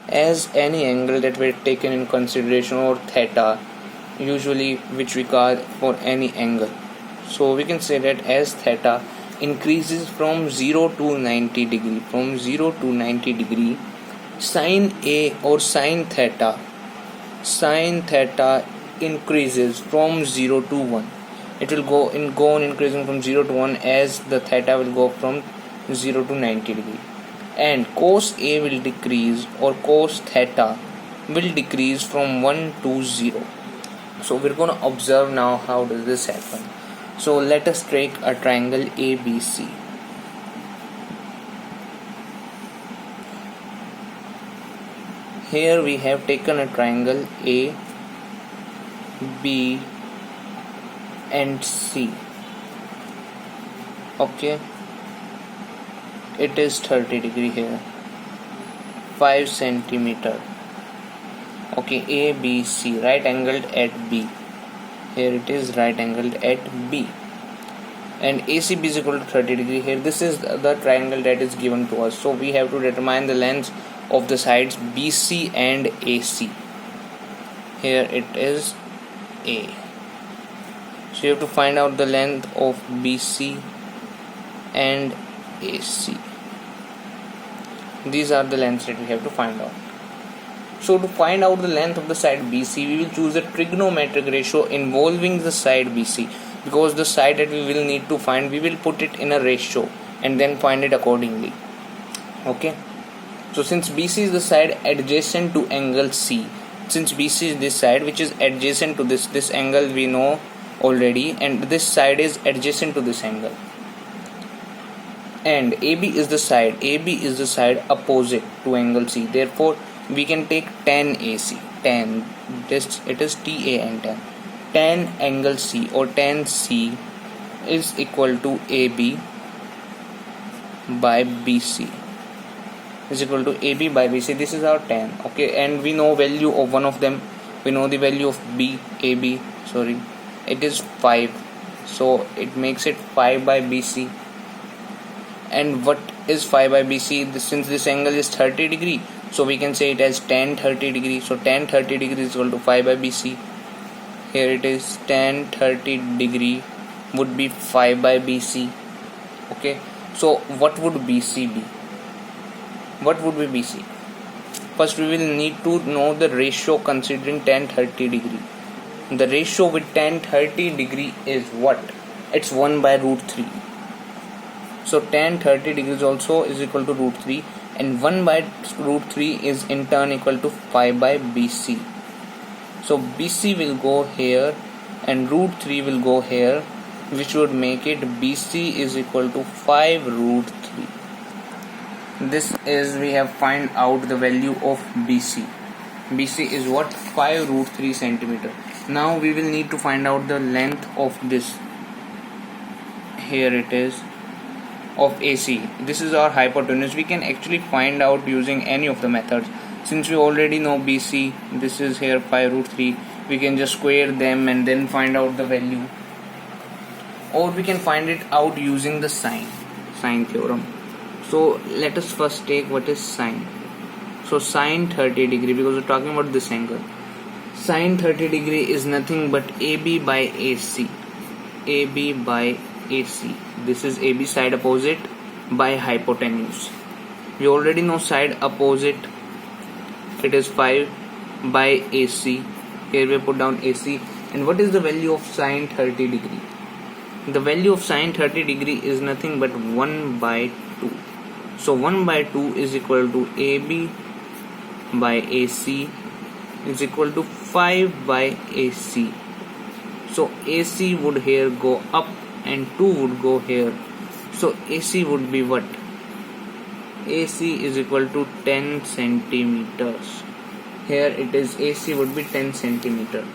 as any angle that we taken in consideration, or theta usually, which we call for any angle. So we can say that as theta increases from 0 to 90 degree, sine A or sine theta increases from 0 to 1. It will go on increasing from 0 to 1 as the theta will go from 0 to 90 degree. And cos A will decrease, or cos theta will decrease from 1 to 0. So we're going to observe now how does this happen. So let us take a triangle ABC. Here we have taken a triangle A, B and C. Okay, it is 30 degree here, 5 centimeter. Okay, A, B, C, right angled at B. Here it is right angled at B. And ACB is equal to 30 degree. Here this is the triangle that is given to us. So we have to determine the lengths of the sides BC and AC. Here it is A. So you have to find out the length of BC and AC. These are the lengths that we have to find out. So to find out the length of the side BC, we will choose a trigonometric ratio involving the side BC, because the side that we will need to find, we will put it in a ratio and then find it accordingly. Okay. So since BC is the side adjacent to angle C, since BC is this side which is adjacent to this angle we know already, and this side is adjacent to this angle, and AB is the side opposite to angle C. Therefore we can take tan AC. Tan, this it is TAN, tan angle C or tan C is equal to AB by BC, is equal to AB by BC. This is our tan. Okay, and we know value of one of them. We know the value of AB. Sorry, it is 5. So it makes it 5 by BC. And what is 5 by BC? Since this angle is 30 degree, so we can say it as tan 30 degree. So tan 30 degree is equal to 5 by BC. Here it is tan 30 degree would be 5 by BC. Okay, so what would BC be? What would be BC? First we will need to know the ratio considering tan 30 degree. The ratio with tan 30 degree is what? It's 1 by root 3. So tan 30 degrees also is equal to root 3, and 1 by root 3 is in turn equal to 5 by BC. So BC will go here and root 3 will go here, which would make it BC is equal to 5 root 3. This is, we have find out the value of BC. BC is what? 5 root 3 centimeter. Now we will need to find out the length of this. Here it is, of AC. This is our hypotenuse. We can actually find out using any of the methods. Since we already know BC, this is here 5 root 3, we can just square them and then find out the value. Or we can find it out using the sine theorem. So let us first take what is sine. So sine 30 degree, because we're talking about this angle. Sine 30 degree is nothing but AB by AC. AB by AC. This is AB, side opposite by hypotenuse. We already know side opposite, it is 5 by AC. Here we put down AC. And what is the value of sine 30 degree? The value of sine 30 degree is nothing but 1 by 2. So 1 by 2 is equal to AB by AC is equal to 5 by AC. So AC would here go up and 2 would go here. So AC would be what? AC is equal to 10 centimeters. Here it is AC would be 10 centimeter.